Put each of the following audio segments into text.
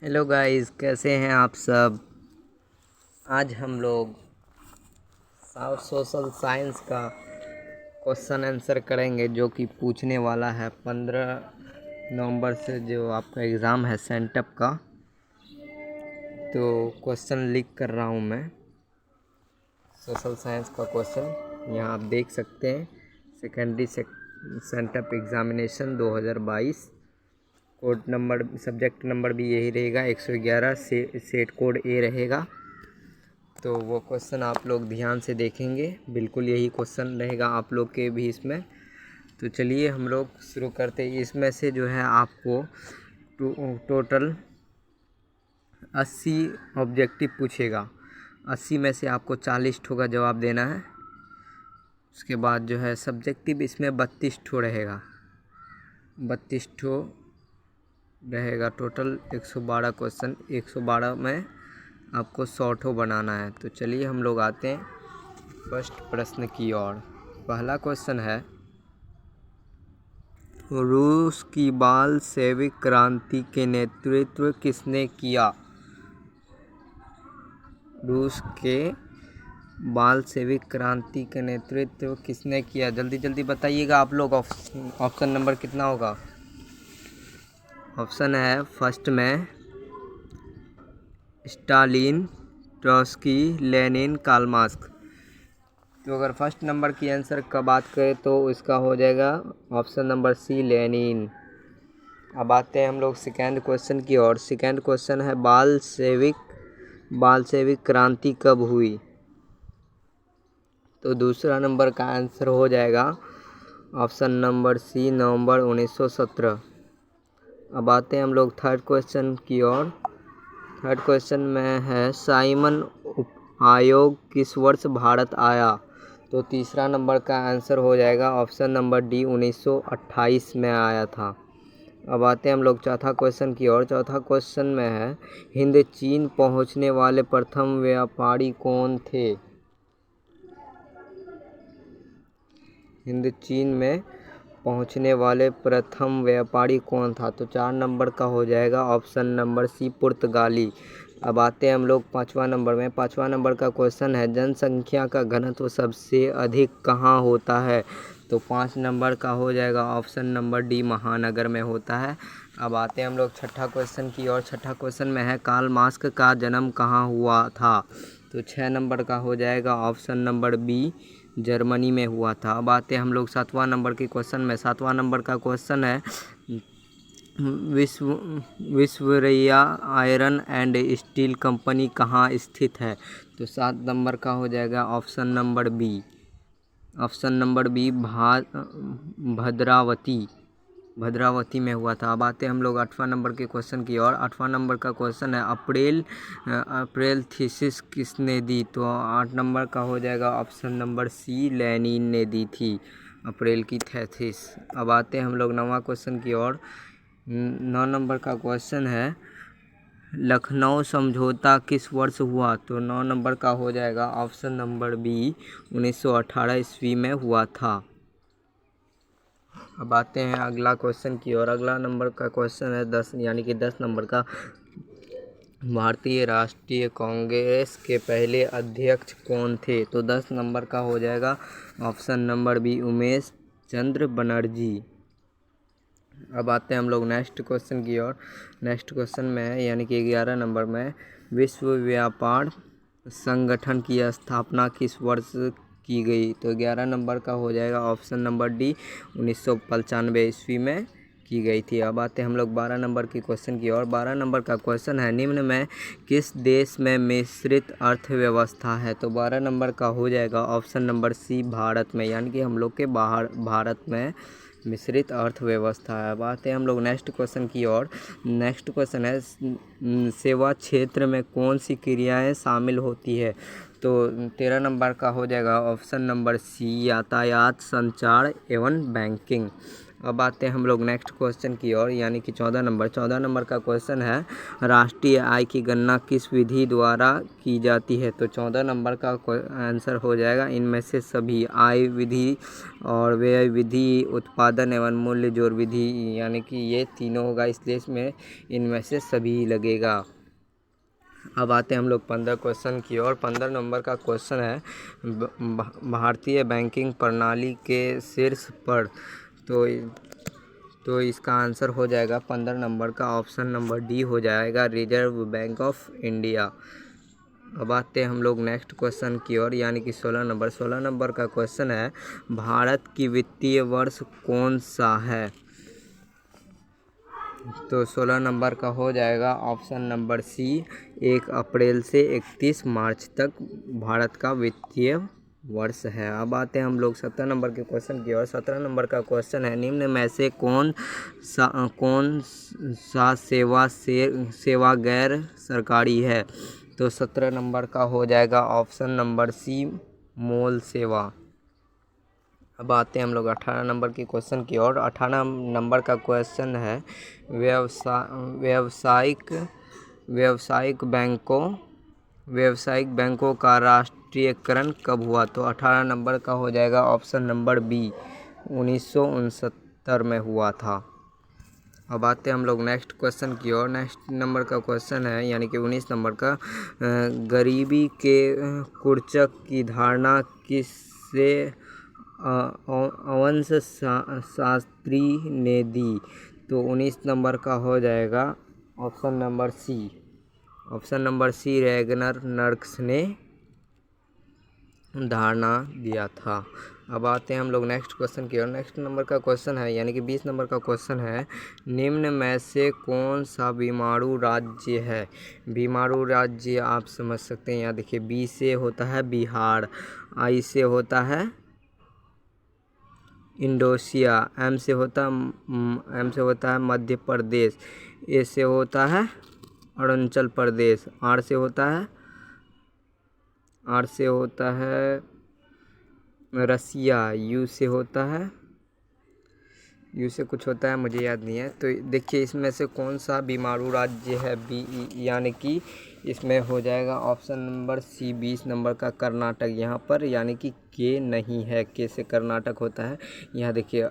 Hello guys, कैसे हैं आप सब। आज हम लोग सोशल साइंस का क्वेश्चन आंसर करेंगे, जो कि पूछने वाला है 15 नवंबर से, जो आपका एग्ज़ाम है सेंटअप का। तो क्वेश्चन लिख कर रहा हूँ मैं, सोशल साइंस का क्वेश्चन यहाँ आप देख सकते हैं। Secondary sent up examination 2022, code number, subject number भी यही रहेगा 111, सेट कोड ए रहेगा। तो वो क्वेश्चन आप लोग ध्यान से देखेंगे, बिल्कुल यही क्वेश्चन रहेगा आप लोग के भी इसमें। तो चलिए हम लोग शुरू करते हैं। इसमें से जो है आपको टोटल 80 ऑब्जेक्टिव पूछेगा। 80 में से आपको 40 ठो का जवाब देना है। उसके बाद जो है सब्जेक्टिव इसमें 32 ठो रहेगा। 32 ठो रहेगा टोटल 112 क्वेश्चन। 112 में आपको 100 ठो बनाना है। तो चलिए हम लोग आते हैं फर्स्ट प्रश्न की ओर। पहला क्वेश्चन है, रूस की बालशेविक क्रांति के नेतृत्व किसने किया। रूस के बालशेविक क्रांति के नेतृत्व किसने किया, जल्दी जल्दी बताइएगा आप लोग। ऑप्शन नंबर कितना होगा। ऑप्शन है फर्स्ट में Stalin, Trotsky, Lenin, Karl Marx. तो अगर फर्स्ट नंबर की आंसर का बात करें तो इसका हो जाएगा ऑप्शन नंबर सी, लेनिन। अब आते हैं हम लोग सेकेंड क्वेश्चन की ओर। सेकेंड क्वेश्चन है, बालशेविक क्रांति कब हुई। तो दूसरा नंबर का आंसर हो जाएगा ऑप्शन नंबर सी, नवंबर 1917। अब आते हैं हम लोग थर्ड क्वेश्चन की ओर। थर्ड क्वेश्चन में है, साइमन आयोग किस वर्ष भारत आया। तो तीसरा नंबर का आंसर हो जाएगा ऑप्शन नंबर डी, 1928 में आया था। अब आते हैं हम लोग चौथा क्वेश्चन की ओर। चौथा क्वेश्चन में है, हिंद चीन पहुंचने वाले प्रथम व्यापारी कौन थे। हिंद चीन में पहुंचने वाले प्रथम व्यापारी कौन था। तो 4 नंबर का हो जाएगा ऑप्शन नंबर सी, पुर्तगाली। अब आते हैं हम लोग पाँचवा नंबर में। पाँचवा नंबर का क्वेश्चन है, जनसंख्या का घनत्व सबसे अधिक कहाँ होता है। तो 5 नंबर का हो जाएगा ऑप्शन नंबर डी, महानगर में होता है। अब आते हैं हम लोग छठा क्वेश्चन की ओर। छठा क्वेश्चन में है, कार्ल मार्क्स का जन्म कहाँ हुआ था। तो 6 नंबर का हो जाएगा ऑप्शन नंबर बी, जर्मनी में हुआ था। अब आते हैं हम लोग सातवां नंबर के क्वेश्चन में। सातवां नंबर का क्वेश्चन है, Visvesvaraya iron and steel company कहाँ स्थित है। तो 7 नंबर का हो जाएगा option number B. Option number B, Bhadravati में हुआ था। अब आते हैं हम लोग 8वां नंबर के क्वेश्चन की ओर। 8वां नंबर का क्वेश्चन है, अप्रैल थीसिस किसने दी। तो 8 नंबर का हो जाएगा ऑप्शन नंबर सी, लेनिन ने दी थी अप्रैल की थीसिस। अब आते हैं हम लोग 9वां क्वेश्चन की ओर। 9 नंबर का क्वेश्चन है, लखनऊ समझौता किस वर्ष हुआ। तो 9 नंबर का हो जाएगा ऑप्शन नंबर बी, 1918 ईस्वी में हुआ था। अब आते हैं अगला क्वेश्चन की ओर। अगला नंबर का क्वेश्चन है 10, यानी कि 10 नंबर का, भारतीय राष्ट्रीय कांग्रेस के पहले अध्यक्ष कौन थे। तो 10 नंबर का हो जाएगा option number B, Umesh Chandra Banerjee. अब आते हैं हम लोग नेक्स्ट क्वेश्चन की ओर। नेक्स्ट क्वेश्चन में है, यानी कि 11 नंबर में, विश्व व्यापार संगठन की स्थापना किस वर्ष की गई। तो 11 नंबर का हो जाएगा ऑप्शन नंबर डी, 1995 ईस्वी में की गई थी। अब आते हैं हम लोग 12 नंबर की क्वेश्चन की ओर। 12 नंबर का क्वेश्चन है, निम्न में किस देश में मिश्रित अर्थव्यवस्था है। तो 12 नंबर का हो जाएगा ऑप्शन नंबर सी, भारत में, यानी कि हम लोग के बाहर भारत में मिश्रित अर्थव्यवस्था है। अब आते हैं हम लोग नेक्स्ट क्वेश्चन की ओर। नेक्स्ट क्वेश्चन है, सेवा क्षेत्र में कौन सी क्रियाएं शामिल होती है। तो 13 नंबर का हो जाएगा ऑप्शन नंबर सी, यातायात, संचार एवं बैंकिंग। अब आते हैं हम लोग नेक्स्ट क्वेश्चन की ओर, यानी कि 14 नंबर का क्वेश्चन है राष्ट्रीय आय की गणना किस विधि द्वारा की जाती है। तो 14 नंबर का आंसर हो जाएगा इनमें से सभी, आय विधि और व्यय विधि, उत्पादन एवं मूल्य जोड़ विधि, यानी कि ये तीनों होगा, इसलिए इसमें इनमें से सभी लगेगा। अब आते हैं हम लोग 15 क्वेश्चन की ओर। 15 नंबर का क्वेश्चन है भारतीय बैंकिंग प्रणाली के शीर्ष पर। तो इसका आंसर हो जाएगा 15 नंबर का ऑप्शन नंबर डी हो जाएगा, रिजर्व बैंक ऑफ इंडिया। अब आते हैं हम लोग नेक्स्ट क्वेश्चन की ओर, यानी कि 16 नंबर का क्वेश्चन है भारत की वित्तीय वर्ष कौन सा है। तो 16 नंबर का हो जाएगा ऑप्शन नंबर सी, 1 अप्रैल से 31 मार्च तक भारत का वित्तीय वर्ष है। अब आते हैं हम लोग 17 नंबर के क्वेश्चन की ओर। 17 नंबर का क्वेश्चन है निम्न में से कौन सा सेवा गैर सरकारी है। तो 17 नंबर का हो जाएगा ऑप्शन नंबर सी, मोल सेवा। अब आते हैं हम लोग 18 नंबर के क्वेश्चन की ओर। 18 नंबर का क्वेश्चन है व्यावसायिक बैंकों का राष्ट्रीयकरण कब हुआ। तो 18 नंबर का हो जाएगा ऑप्शन नंबर बी, 1969 में हुआ था। अब आते हैं हम लोग नेक्स्ट क्वेश्चन की ओर। नेक्स्ट नंबर का क्वेश्चन है, यानी कि 19 नंबर का, गरीबी के कुर्चक की धारणा किससे अवंश शास्त्री ने दी। तो 19 नंबर का हो जाएगा option number C, Ragnar Nurkse ने धारणा दिया था। अब आते हैं हम लोग नेक्स्ट क्वेश्चन की ओर। नेक्स्ट नंबर का क्वेश्चन है, यानी कि 20 नंबर का क्वेश्चन है निम्न में से कौन सा बीमारू राज्य है। बीमारू राज्य आप समझ सकते हैं, यहाँ देखिए, बी से होता है बिहार, आई से होता है इंडोनेशिया, एम से होता है मध्य प्रदेश, ए से होता है अरुणाचल प्रदेश, आर से होता है रसिया, यू से कुछ होता है, मुझे याद नहीं है। तो देखिए इसमें से कौन सा बीमारू राज्य है, यानी कि इसमें हो जाएगा ऑप्शन नंबर सी, 20 नंबर का कर्नाटक। यहाँ पर यानी कि के नहीं है, के से कर्नाटक होता है। यहाँ देखिए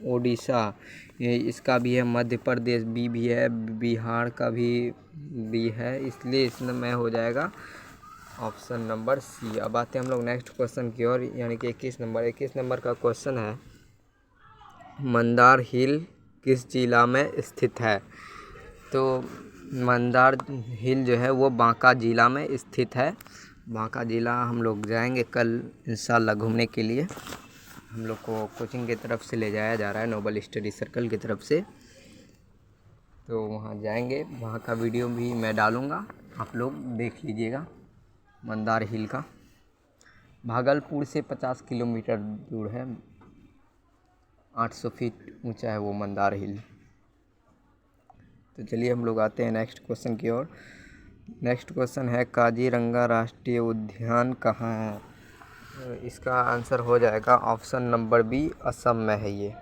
ओडिशा, इसका भी है, मध्य प्रदेश बी भी है, बिहार का भी बी है, इसलिए इसमें हो जाएगा ऑप्शन नंबर सी। अब आते हैं हम लोग नेक्स्ट क्वेश्चन की ओर, यानी कि 21 नंबर का क्वेश्चन है मंदार हिल किस जिला में स्थित है। तो मंदार हिल जो है वो बांका जिला में स्थित है। बांका जिला हम लोग जाएंगे कल इंशाल्लाह घूमने के लिए। हम लोग को कोचिंग की तरफ से ले जाया जा रहा है, नोबल स्टडी सर्कल की तरफ से। तो वहाँ जाएंगे, वहाँ का वीडियो भी मैं डालूँगा, आप लोग देख लीजिएगा। मंदार हिल का भागलपुर से 50 किलोमीटर दूर है, 800 फीट ऊंचा है वो मंदार हिल। तो चलिए हम लोग आते हैं नेक्स्ट क्वेश्चन की ओर। नेक्स्ट क्वेश्चन है काजीरंगा राष्ट्रीय उद्यान कहाँ है। तो इसका आंसर हो जाएगा ऑप्शन नंबर बी, असम में है ये।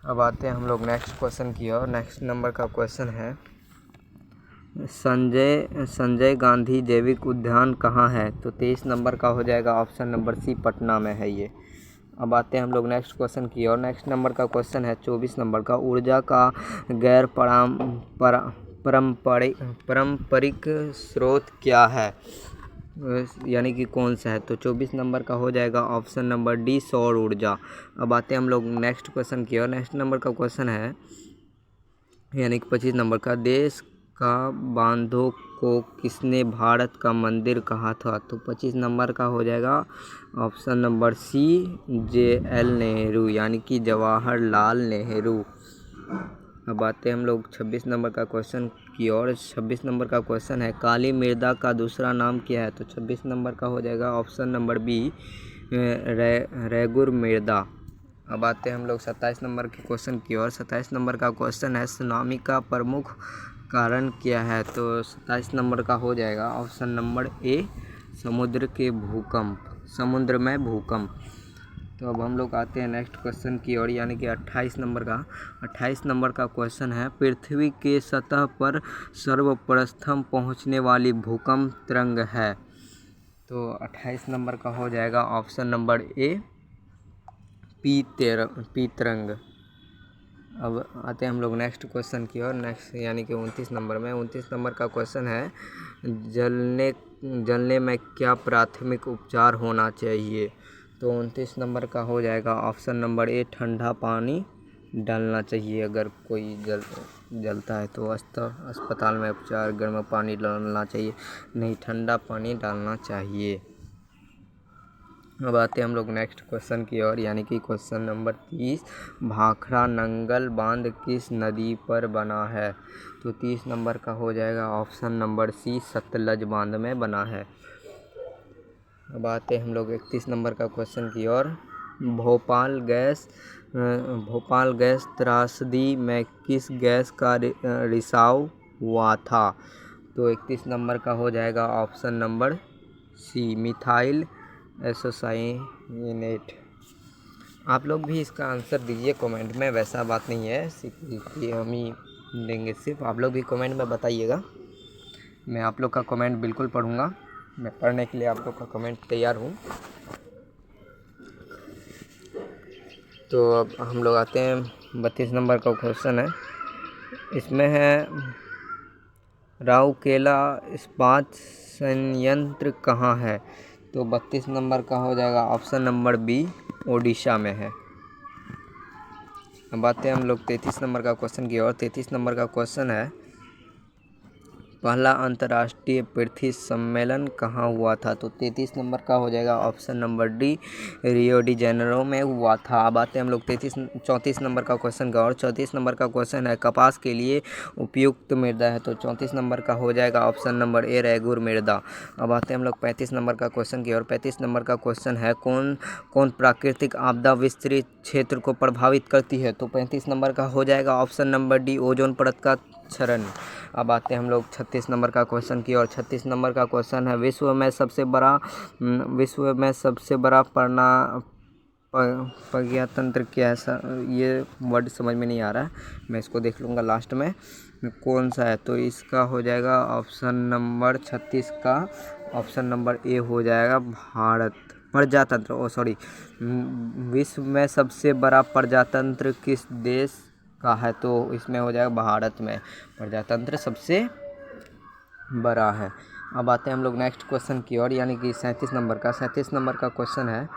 अब आते हैं हम लोग नेक्स्ट क्वेश्चन की ओर। नेक्स्ट नंबर का क्वेश्चन है संजय गांधी जैविक उद्यान कहाँ है। तो 23 नंबर का हो जाएगा ऑप्शन नंबर सी, पटना में है ये। अब आते हैं हम लोग नेक्स्ट क्वेश्चन की ओर। नेक्स्ट नंबर का क्वेश्चन है 24 नंबर का, ऊर्जा का गैर पारंपरिक स्रोत क्या है, यानी कि कौन सा है। तो 24 नंबर का हो जाएगा ऑप्शन नंबर डी, सौर ऊर्जा। अब आते हैं हम लोग नेक्स्ट क्वेश्चन की ओर। नेक्स्ट नंबर का क्वेश्चन है, यानी कि 25 नंबर का, देश का बांधों को किसने भारत का मंदिर कहा था। तो 25 नंबर का हो जाएगा option number C, JL Nehru, यानी कि जवाहरलाल नेहरू। अब आते हैं हम लोग 26 नंबर का क्वेश्चन की ओर। 26 नंबर का क्वेश्चन है काली मृदा का दूसरा नाम क्या है। तो 26 नंबर का हो जाएगा ऑप्शन नंबर बी, रैगुर मृदा। अब आते हैं हम लोग 27 नंबर के क्वेश्चन की ओर। 27 नंबर का क्वेश्चन है सुनामी का प्रमुख कारण क्या है। तो 27 नंबर का हो जाएगा ऑप्शन नंबर ए, समुद्र में भूकंप। तो अब हम लोग आते हैं नेक्स्ट क्वेश्चन की ओर, यानी कि 28 नंबर का। 28 नंबर का क्वेश्चन है, पृथ्वी के सतह पर सर्वप्रथम पहुंचने वाली भूकंप तरंग है। तो 28 नंबर का हो जाएगा ऑप्शन नंबर ए, पी तरंग। अब आते हैं हम लोग नेक्स्ट क्वेश्चन की ओर, नेक्स्ट यानी कि 29 नंबर में। 29 नंबर का क्वेश्चन है, जलने में क्या प्राथमिक उपचार होना चाहिए। तो 29 नंबर का हो जाएगा ऑप्शन नंबर ए, ठंडा पानी डालना चाहिए। अगर कोई जलता है तो अस्पताल में उपचार गर्म पानी डालना चाहिए, नहीं ठंडा पानी डालना चाहिए। अब आते हैं हम लोग नेक्स्ट क्वेश्चन की ओर, यानी कि क्वेश्चन नंबर 30, भाखड़ा नंगल बांध किस नदी पर बना है। तो 30 नंबर का हो जाएगा ऑप्शन नंबर सी, सतलज बांध में बना है। अब आते हैं हम लोग 31 नंबर का क्वेश्चन की ओर, भोपाल गैस त्रासदी में किस गैस का रिसाव हुआ था। तो 31 नंबर का हो जाएगा ऑप्शन नंबर सी, मिथाइल एसोसाइनेट। आप लोग भी इसका आंसर दीजिए कमेंट में, वैसा बात नहीं है कि हम ही देंगे, सिर्फ आप लोग भी कमेंट में बताइएगा। मैं आप लोग का कमेंट बिल्कुल पढ़ूंगा, मैं पढ़ने के लिए आप लोग का कमेंट तैयार हूँ। तो अब हम लोग आते हैं 32 नंबर का क्वेश्चन है, इसमें है राउरकेला इस्पात संयंत्र कहाँ है। तो 32 नंबर का हो जाएगा ऑप्शन नंबर बी, ओडिशा में है। अब आते हैं हम लोग 33 नंबर का क्वेश्चन की ओर। 33 नंबर का क्वेश्चन है, पहला अंतर्राष्ट्रीय पृथ्वी सम्मेलन कहाँ हुआ था। तो 33 नंबर का हो जाएगा option number D, Rio de Janeiro में हुआ था। अब आते हैं हम लोग 34 नंबर का क्वेश्चन का, और 34 नंबर का क्वेश्चन है, कपास के लिए उपयुक्त मृदा है। तो 34 नंबर का हो जाएगा ऑप्शन नंबर ए, रेगुर मृदा। अब आते हैं हम लोग 35 नंबर का क्वेश्चन की, और 35 नंबर का क्वेश्चन है, कौन प्राकृतिक आपदा विस्तृत क्षेत्र को प्रभावित करती है। तो 35 नंबर का हो जाएगा ऑप्शन नंबर डी, ओजोन परत का क्षरण। अब आते हैं हम लोग 36 नंबर का क्वेश्चन की, और 36 नंबर का क्वेश्चन है, विश्व में सबसे बड़ा प्रज्ञातंत्र क्या है। ये वर्ड समझ में नहीं आ रहा है, मैं इसको देख लूँगा लास्ट में कौन सा है। तो इसका हो जाएगा ऑप्शन नंबर 36 का ऑप्शन नंबर ए हो जाएगा, भारत। प्रजातंत्र विश्व में सबसे बड़ा प्रजातंत्र किस देश का है। तो इसमें हो जाएगा भारत में प्रजातंत्र सबसे बड़ा है। अब आते हैं हम लोग नेक्स्ट क्वेश्चन की ओर, यानी कि 37 नंबर का। 37 नंबर का क्वेश्चन है,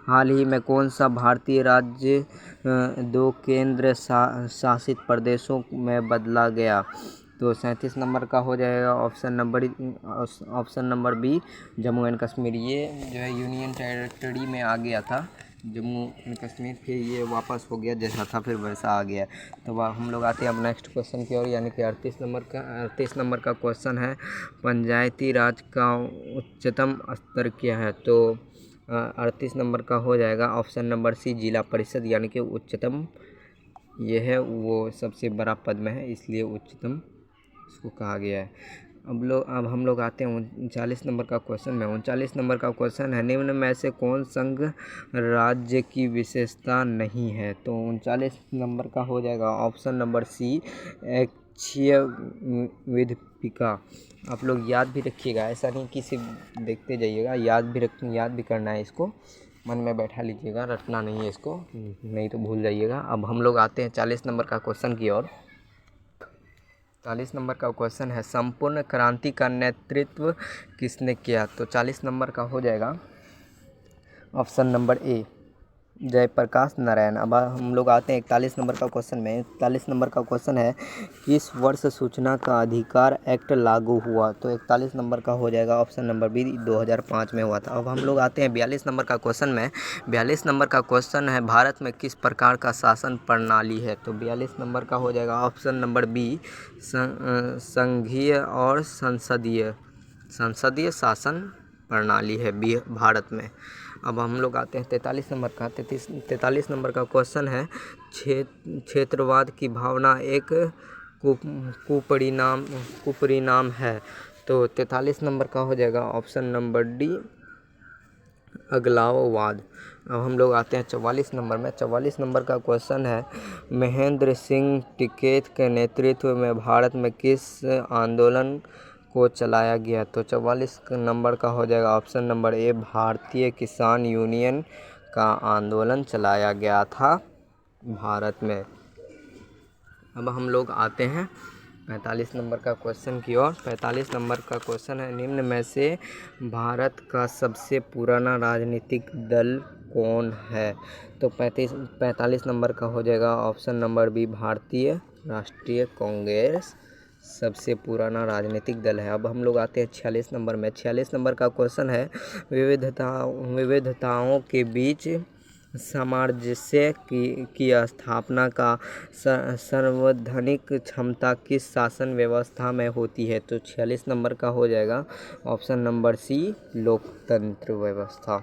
हाल ही में कौन सा भारतीय राज्य 2 केंद्र शासित प्रदेशों में बदला गया। तो 37 नंबर का हो जाएगा option number B, Jammu and Kashmir. ये जो है यूनियन टेरिटरी में आ गया था जम्मू एंड कश्मीर, फिर ये वापस हो गया, जैसा था फिर वैसा आ गया। तो हम लोग आते हैं अब नेक्स्ट क्वेश्चन की ओर, यानी कि 38 नंबर का क्वेश्चन है, पंचायती राज का उच्चतम स्तर क्या है। तो 38 नंबर का हो जाएगा ऑप्शन नंबर सी, जिला परिषद, यानी कि उच्चतम ये है, वो सबसे बड़ा पद में है, इसलिए उच्चतम इसको कहा गया है। अब हम लोग आते हैं 39 नंबर का क्वेश्चन में। 39 नंबर का क्वेश्चन है, निम्न में से कौन संघ राज्य की विशेषता नहीं है। तो 39 नंबर का हो जाएगा ऑप्शन नंबर सी, ऐच्छिक विधिपिका। आप लोग याद भी रखिएगा, ऐसा नहीं कि सिर्फ देखते जाइएगा, याद भी करना है, इसको मन में बैठा लीजिएगा, रटना नहीं है इसको, नहीं तो भूल जाइएगा। अब हम लोग आते हैं 40 नंबर का क्वेश्चन की ओर। 40 नंबर का क्वेश्चन है, संपूर्ण क्रांति का नेतृत्व किसने किया। तो 40 नंबर का हो जाएगा option number A, Jayaprakash Narayan. अब हम लोग आते हैं 41 नंबर का क्वेश्चन में। 41 नंबर का क्वेश्चन है, किस वर्ष सूचना का अधिकार एक्ट लागू हुआ। तो 41 नंबर का हो जाएगा ऑप्शन नंबर बी, 2005 में हुआ था। अब हम लोग आते हैं 42 नंबर का क्वेश्चन में। 42 नंबर का क्वेश्चन है, भारत में किस प्रकार का शासन प्रणाली है। तो 42 नंबर का हो जाएगा ऑप्शन नंबर बी, संघीय और संसदीय शासन प्रणाली है भारत में। अब हम लोग आते हैं 43 नंबर का। 43 नंबर का क्वेश्चन है, क्षेत्रवाद की भावना एक कुपरिणाम है। तो 43 नंबर का हो जाएगा ऑप्शन नंबर डी, अगलाओवाद। अब हम लोग आते हैं 44 नंबर में। 44 नंबर का क्वेश्चन है, महेंद्र सिंह टिकैत के नेतृत्व में भारत में किस आंदोलन को चलाया गया? तो 44 नंबर का हो जाएगा ऑप्शन नंबर ए, भारतीय किसान यूनियन का आंदोलन चलाया गया था भारत में। अब हम लोग आते हैं 45 नंबर का क्वेश्चन की ओर। 45 नंबर का क्वेश्चन है, निम्न में से भारत का सबसे पुराना राजनीतिक दल कौन है? तो 45 नंबर का हो जाएगा ऑप्शन नंबर बी, भारतीय राष्ट्रीय कांग्रेस सबसे पुराना राजनीतिक दल है। अब हम लोग आते हैं 46 नंबर में। 46 नंबर का क्वेश्चन है, विविधताओं के बीच सामंजस्य की स्थापना का संवैधानिक क्षमता किस शासन व्यवस्था में होती है? तो 46 नंबर का हो जाएगा ऑप्शन नंबर सी, लोकतंत्र व्यवस्था।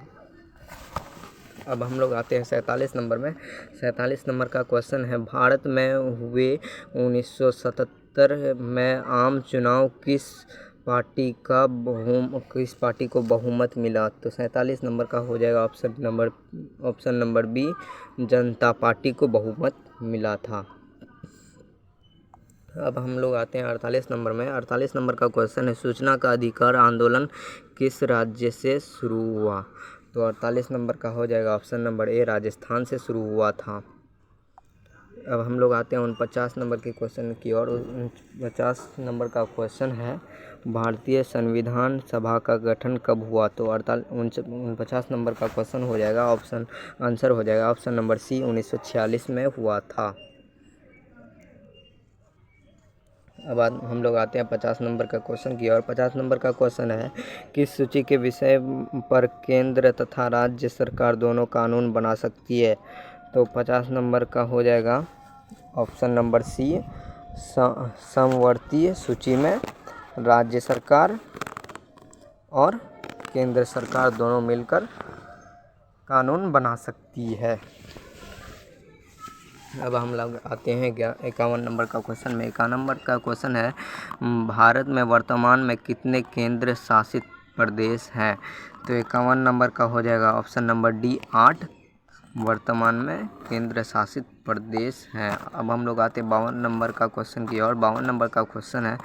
अब हम लोग आते हैं 47 नंबर में। 47 नंबर का क्वेश्चन है, भारत में हुए 1977 में आम चुनाव किस पार्टी को बहुमत मिला? तो 47 नंबर का हो जाएगा ऑप्शन नंबर बी, जनता पार्टी को बहुमत मिला था। अब हम लोग आते हैं 48 नंबर में। 48 नंबर का क्वेश्चन है, सूचना का अधिकार आंदोलन किस राज्य से शुरू हुआ? तो 48 नंबर का हो जाएगा ऑप्शन नंबर ए, राजस्थान से शुरू हुआ था। अब हम लोग आते हैं 49 नंबर के क्वेश्चन की ओर। 49 नंबर का क्वेश्चन है, भारतीय संविधान सभा का गठन कब हुआ? तो 49 नंबर का क्वेश्चन हो जाएगा आंसर हो जाएगा ऑप्शन नंबर सी, 1946 में हुआ था। अब हम लोग आते हैं 50 नंबर का क्वेश्चन की ओर। 50 नंबर का क्वेश्चन है, किस सूची के विषय पर केंद्र तथा राज्य सरकार दोनों कानून बना सकती है? तो 50 नंबर का हो जाएगा ऑप्शन नंबर सी, समवर्ती सूची में राज्य सरकार और केंद्र सरकार दोनों मिलकर कानून बना सकती है। अब हम लोग आते हैं 51 नंबर का क्वेश्चन में। 51 नंबर का क्वेश्चन है, भारत में वर्तमान में कितने केंद्र शासित प्रदेश हैं? तो 51 नंबर का हो जाएगा ऑप्शन नंबर डी, 8 वर्तमान में केंद्र शासित प्रदेश हैं। अब हम लोग आते हैं 52 नंबर का क्वेश्चन की ओर। 52 नंबर का क्वेश्चन है,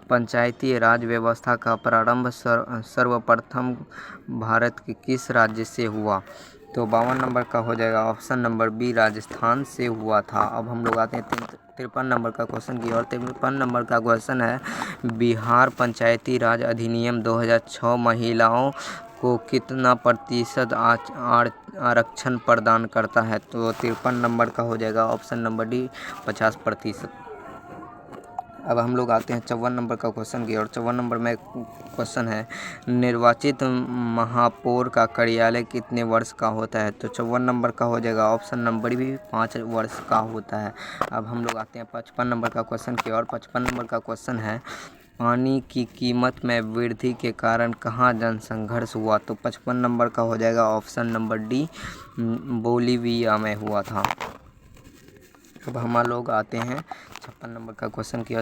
पंचायती राज व्यवस्था का प्रारंभ सर्वप्रथम भारत के किस राज्य से हुआ? तो 52 नंबर का हो जाएगा ऑप्शन नंबर बी, राजस्थान से हुआ था। अब हम लोग आते हैं 53 नंबर का क्वेश्चन की ओर। 53 नंबर का क्वेश्चन है, बिहार पंचायती राज अधिनियम 2006 महिलाओं को कितना प्रतिशत आरक्षण प्रदान करता है? तो 53 नंबर का हो जाएगा ऑप्शन नंबर डी, 50%। अब हम लोग आते हैं 54 नंबर का क्वेश्चन की ओर। 54 नंबर में क्वेश्चन है, निर्वाचित महापौर का कार्यालय कितने वर्ष का होता है? तो 54 नंबर का हो जाएगा ऑप्शन नंबर भी 5 वर्ष का होता है। अब हम लोग आते हैं 55 नंबर का क्वेश्चन की ओर। 55 नंबर का क्वेश्चन है, पानी की कीमत में वृद्धि के कारण कहाँ जनसंघर्ष हुआ? तो 55 नंबर का हो जाएगा ऑप्शन नंबर डी, बोलिविया में हुआ था। अब हम लोग आते हैं 56 नंबर का क्वेश्चन की।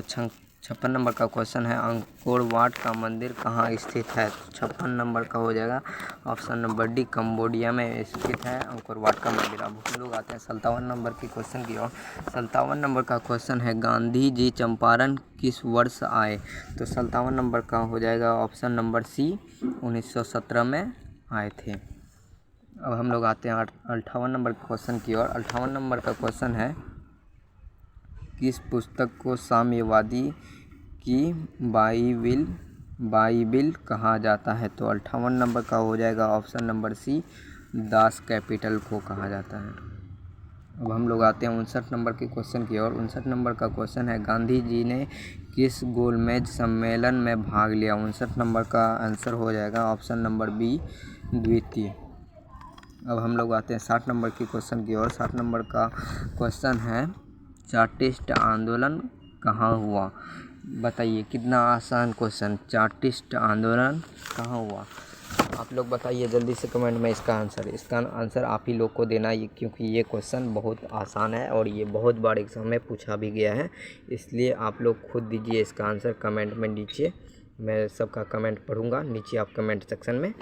56 नंबर का क्वेश्चन है, अंकोर वाट का मंदिर कहाँ स्थित है? तो 56 नंबर का हो जाएगा ऑप्शन नंबर डी, कंबोडिया में स्थित है अंकोर वाट का मंदिर। अब हम लोग आते हैं 57 नंबर के क्वेश्चन की ओर। 57 नंबर का क्वेश्चन है, गांधी जी चंपारण किस वर्ष आए? तो 57 नंबर का हो जाएगा ऑप्शन नंबर सी, 1917 में आए थे। अब हम लोग आते हैं 58 नंबर के क्वेश्चन की ओर। 58 नंबर का क्वेश्चन है, किस पुस्तक को साम्यवादी की बाइबिल कहा जाता है? तो 58 नंबर का हो जाएगा option number C, Das Capital को कहा जाता है। अब हम लोग आते हैं 59 नंबर के क्वेश्चन की ओर। 59 नंबर का क्वेश्चन है, गांधी जी ने किस गोलमेज सम्मेलन में भाग लिया? 59 नंबर का आंसर हो जाएगा ऑप्शन नंबर बी, द्वितीय। अब हम लोग आते हैं 60 नंबर के क्वेश्चन की ओर। 60 नंबर का क्वेश्चन है, चार्टिस्ट आंदोलन कहाँ हुआ? बताइए, कितना आसान क्वेश्चन, चार्टिस्ट आंदोलन कहाँ हुआ? आप लोग बताइए जल्दी से कमेंट में इसका आंसर आप ही लोग को देना है, क्योंकि ये क्वेश्चन बहुत आसान है और ये बहुत बार एग्जाम में पूछा भी गया है। इसलिए आप लोग खुद दीजिए इसका आंसर कमेंट में नीचे। मैं सबका कमेंट पढ़ूंगा, नीचे आप कमेंट सेक्शन में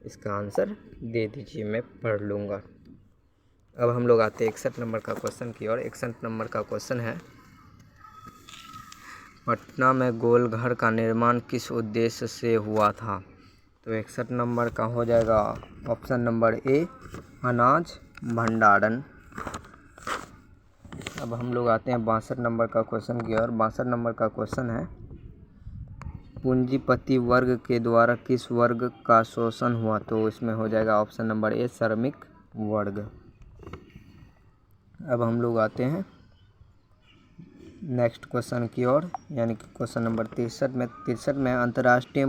इसका आंसर दे दीजिए, मैं पढ़ लूँगा। अब हम लोग आते हैं 61 नंबर का क्वेश्चन की ओर। 61 नंबर का क्वेश्चन है, पटना में गोलघर का निर्माण किस उद्देश्य से हुआ था? तो 61 नंबर का हो जाएगा ऑप्शन नंबर ए, अनाज भंडारण। अब हम लोग आते हैं 62 नंबर का क्वेश्चन की ओर। 62 नंबर का क्वेश्चन है, पूंजीपति वर्ग के द्वारा किस वर्ग का शोषण हुआ? तो इसमें हो जाएगा ऑप्शन नंबर ए, श्रमिक वर्ग। अब हम लोग आते हैं नेक्स्ट क्वेश्चन की ओर, यानी कि क्वेश्चन नंबर 63 में अंतर्राष्ट्रीय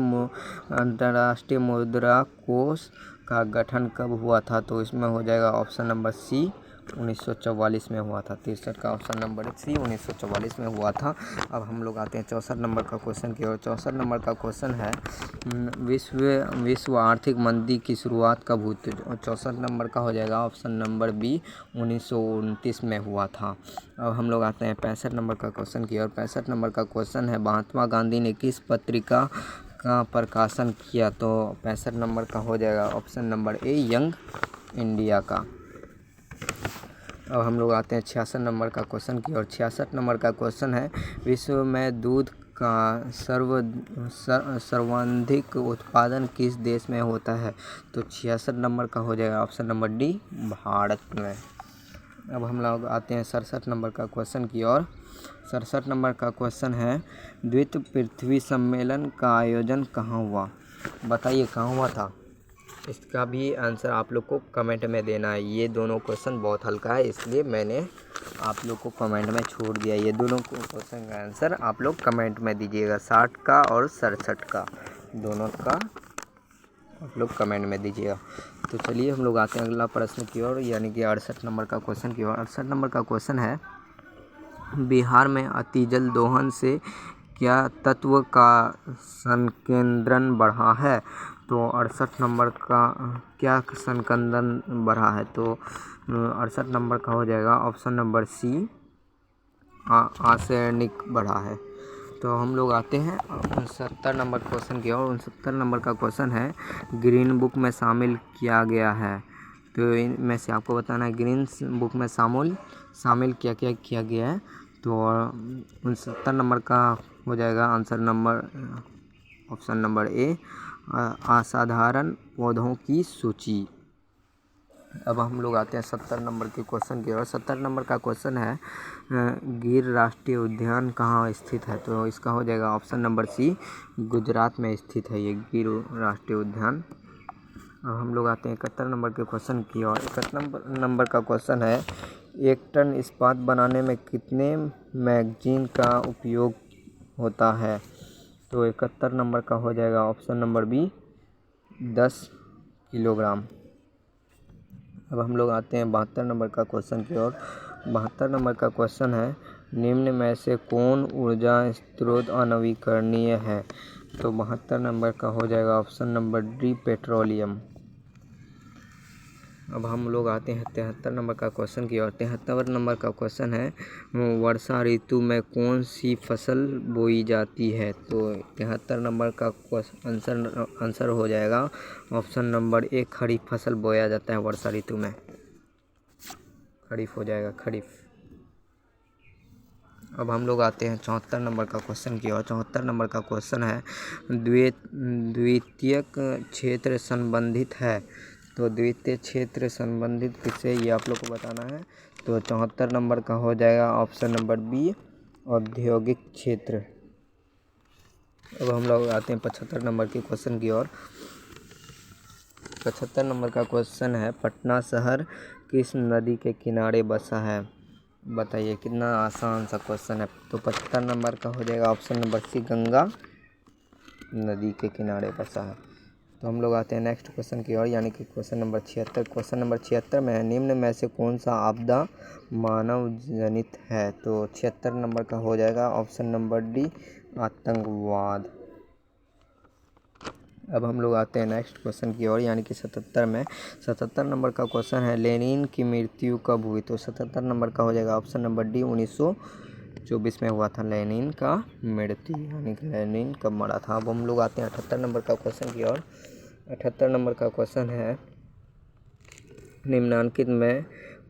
मुद्रा कोष का गठन कब हुआ था? तो इसमें हो जाएगा ऑप्शन नंबर सी, 1944 में हुआ था। 63 का ऑप्शन नंबर सी 1944 में हुआ था। अब हम लोग आते हैं 64 नंबर का क्वेश्चन की ओर। 64 नंबर का क्वेश्चन है, विश्व आर्थिक मंदी की शुरुआत कब हुई? तो 64 नंबर का हो जाएगा ऑप्शन नंबर बी, 1929 में हुआ था। अब हम लोग आते हैं 65 नंबर का क्वेश्चन की ओर। 65 नंबर का क्वेश्चन है, महात्मा गांधी ने किस पत्रिका का प्रकाशन किया? तो 65 नंबर का हो जाएगा ऑप्शन नंबर ए, यंग इंडिया का। अब हम लोग आते हैं 66 नंबर का क्वेश्चन की ओर। 66 नंबर का क्वेश्चन है, विश्व में दूध का सर्वाधिक उत्पादन किस देश में होता है? तो 66 नंबर का हो जाएगा ऑप्शन नंबर डी, भारत में। अब हम लोग आते हैं 67 नंबर का क्वेश्चन की ओर। 67 नंबर का क्वेश्चन है, द्वितीय पृथ्वी सम्मेलन का आयोजन कहाँ हुआ? बताइए कहाँ हुआ था? इसका भी आंसर आप लोग को कमेंट में देना है। ये दोनों क्वेश्चन बहुत हल्का है, इसलिए मैंने आप लोग को कमेंट में छोड़ दिया। ये दोनों क्वेश्चन का आंसर आप लोग कमेंट में दीजिएगा, 60 का और 67 का, दोनों का आप लोग कमेंट में दीजिएगा। तो चलिए हम लोग आते हैं अगला प्रश्न की ओर, यानी कि 68 नंबर का क्वेश्चन की ओर। 68 नंबर का क्वेश्चन है, बिहार में अतिजल दोहन से क्या तत्व का संकेंद्रण बढ़ा है? तो 68 नंबर का क्या संकेंद्रण बढ़ा है? तो 68 नंबर का हो जाएगा ऑप्शन नंबर सी, आर्सेनिक बढ़ा है। तो हम लोग आते हैं 69 नंबर क्वेश्चन की ओर। 69 नंबर का क्वेश्चन है, ग्रीन बुक में शामिल किया गया है। तो इनमें से आपको बताना है ग्रीन बुक में शामिल क्या क्या किया गया है। तो 69 नंबर का हो जाएगा आंसर नंबर ऑप्शन नंबर ए, असाधारण पौधों की सूची। अब हम लोग आते हैं 70 नंबर के क्वेश्चन की ओर। 70 नंबर का क्वेश्चन है, गिर राष्ट्रीय उद्यान कहाँ स्थित है? तो इसका हो जाएगा ऑप्शन नंबर सी, गुजरात में स्थित है ये गिर राष्ट्रीय उद्यान। अब हम लोग आते हैं 71 नंबर के क्वेश्चन की ओर। 71 नंबर का क्वेश्चन है, 1 टन इस्पात बनाने में कितने मैगजीन का उपयोग होता है? तो 71 नंबर का हो जाएगा ऑप्शन नंबर बी, 10 किलोग्राम। अब हम लोग आते हैं 72 नंबर का क्वेश्चन की ओर। 72 नंबर का क्वेश्चन है, निम्न में से कौन ऊर्जा स्रोत अनवीकरणीय है? तो 72 नंबर का हो जाएगा ऑप्शन नंबर डी, पेट्रोलियम। अब हम लोग आते हैं 73 नंबर का क्वेश्चन की ओर। 73 नंबर का क्वेश्चन है, वर्षा ऋतु में कौन सी फसल बोई जाती है? तो 73 नंबर का आंसर हो जाएगा ऑप्शन नंबर ए, खरीफ फसल बोया जाता है वर्षा ऋतु में, खरीफ हो जाएगा, खरीफ। अब हम लोग आते हैं 74 नंबर का क्वेश्चन की ओर। 74 नंबर का क्वेश्चन है, द्वितीयक क्षेत्र संबंधित है। तो द्वितीय क्षेत्र संबंधित किससे, ये आप लोग को बताना है। तो 74 नंबर का हो जाएगा ऑप्शन नंबर बी, औद्योगिक क्षेत्र। अब हम लोग आते हैं 75 नंबर के क्वेश्चन की ओर। 75 नंबर का क्वेश्चन है, पटना शहर किस नदी के किनारे बसा है? बताइए, कितना आसान सा क्वेश्चन है। तो 75 नंबर का हो जाएगा ऑप्शन नंबर सी, गंगा नदी के किनारे बसा है। तो हम लोग आते हैं नेक्स्ट क्वेश्चन की ओर, यानी कि क्वेश्चन नंबर 76। क्वेश्चन नंबर 76 में है, निम्न में से कौन सा आपदा मानव जनित है? तो 76 नंबर का हो जाएगा ऑप्शन नंबर डी, आतंकवाद। अब हम लोग आते हैं नेक्स्ट क्वेश्चन की ओर, यानी कि 77 में। 77 नंबर का क्वेश्चन है, लेनिन की मृत्यु कब हुई? तो 77 नंबर का हो जाएगा ऑप्शन नंबर डी, 1924 में हुआ था लेनिन का मृत्यु, यानी कि लेनिन कब मरा था। अब हम लोग आते हैं 78 नंबर का क्वेश्चन की ओर। 78 नंबर का क्वेश्चन है, निम्नांकित में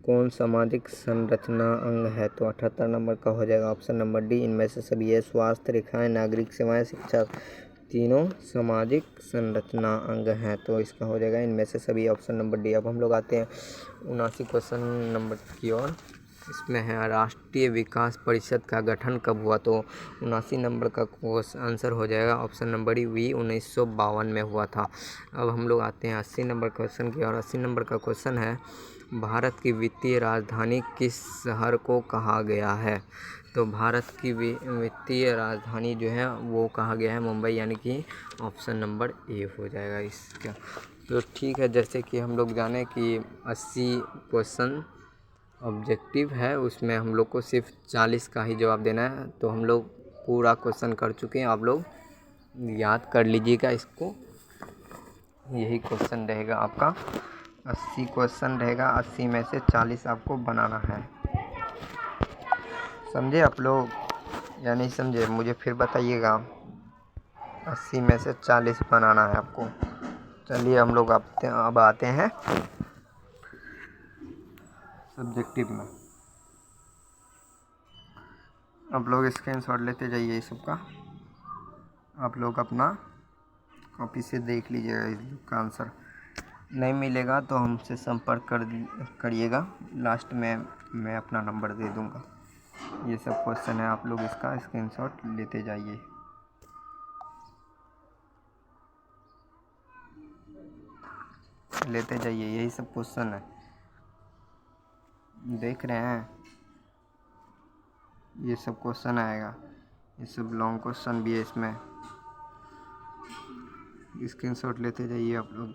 कौन सामाजिक संरचना अंग है? तो 78 नंबर का हो जाएगा ऑप्शन नंबर डी, इनमें से सभी है। स्वास्थ्य, रेखाएं, नागरिक सेवाएं, शिक्षा, तीनों सामाजिक संरचना अंग हैं, तो इसका हो जाएगा इनमें से सभी, ऑप्शन नंबर डी। अब हम लोग आते हैं 79 क्वेश्चन नंबर की ओर। इसमें है राष्ट्रीय विकास परिषद का गठन कब हुआ? तो 79 नंबर का आंसर हो जाएगा ऑप्शन नंबर वी, 1952 में हुआ था। अब हम लोग आते हैं 80 नंबर क्वेश्चन की ओर। 80 नंबर का क्वेश्चन है, भारत की वित्तीय राजधानी किस शहर को कहा गया है? तो भारत की वित्तीय राजधानी जो है वो कहा गया है मुंबई, यानी कि ऑप्शन नंबर ए हो जाएगा इसका। तो ठीक है, जैसे कि हम लोग जाने कि 80 क्वेश्चन ऑब्जेक्टिव है, उसमें हम लोग को सिर्फ 40 का ही जवाब देना है। तो हम लोग पूरा क्वेश्चन कर चुके हैं, आप लोग याद कर लीजिएगा इसको। यही क्वेश्चन रहेगा आपका, 80 क्वेश्चन रहेगा, 80 में से 40 आपको बनाना है। समझे आप लोग या नहीं समझे? मुझे फिर बताइएगा। 80 में से 40 बनाना है आपको। चलिए हम लोग अब आते हैं सब्जेक्टिव में। आप लोग स्क्रीनशॉट लेते जाइए इस सबका, आप लोग अपना कॉपी से देख लीजिएगा इसका आंसर। नहीं मिलेगा तो हमसे संपर्क करिएगा, लास्ट में मैं अपना नंबर दे दूँगा। ये सब क्वेश्चन है, आप लोग इसका स्क्रीनशॉट लेते जाइए। लेते जाइए, यही सब क्वेश्चन है, देख रहे हैं? ये सब क्वेश्चन आएगा, ये सब लॉन्ग क्वेश्चन भी है इसमें। स्क्रीनशॉट लेते जाइए आप लोग,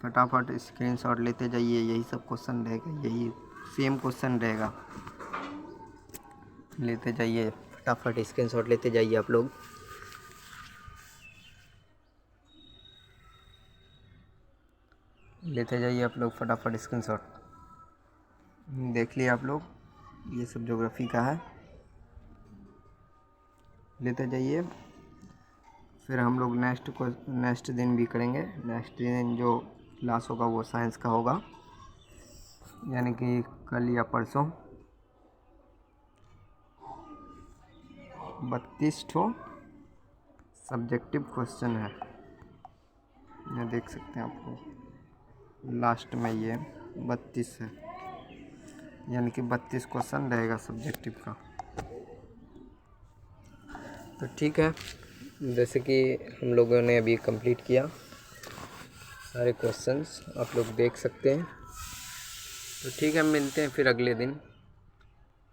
फटाफट स्क्रीनशॉट लेते जाइए। यही सब क्वेश्चन रहेगा, यही सेम क्वेश्चन रहेगा। लेते जाइए फटाफट स्क्रीनशॉट लेते जाइए आप लोग। लेते जाइए आप लोग फटाफट स्क्रीनशॉट। देख लिए आप लोग, ये सब ज्योग्राफी का है, लेते जाइए। फिर हम लोग नेक्स्ट दिन भी करेंगे। नेक्स्ट दिन जो क्लास होगा वो साइंस का होगा, यानी कि कल या परसों। 32 ठो सब्जेक्टिव क्वेश्चन है, ये देख सकते हैं आपको लास्ट में, ये 32 है, यानी कि 32 क्वेश्चन रहेगा सब्जेक्टिव का। तो ठीक है, जैसे कि हम लोगों ने अभी कंप्लीट किया सारे क्वेश्चंस, आप लोग देख सकते हैं। तो ठीक है, मिलते हैं फिर अगले दिन।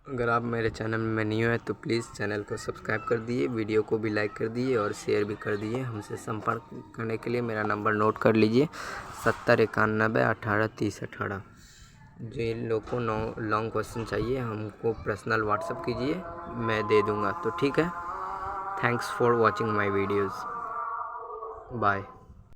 अगर आप मेरे चैनल में नहीं हो तो प्लीज़ चैनल को सब्सक्राइब कर दिए, वीडियो को भी लाइक कर दिए और शेयर भी कर दिए। हमसे संपर्क करने के लिए मेरा नंबर नोट कर लीजिए, 70 91 18 30 18। जिन लोग को लॉन्ग क्वेश्चन चाहिए हमको पर्सनल व्हाट्सअप कीजिए, मैं दे दूँगा। तो ठीक है, thanks for watching my videos, bye.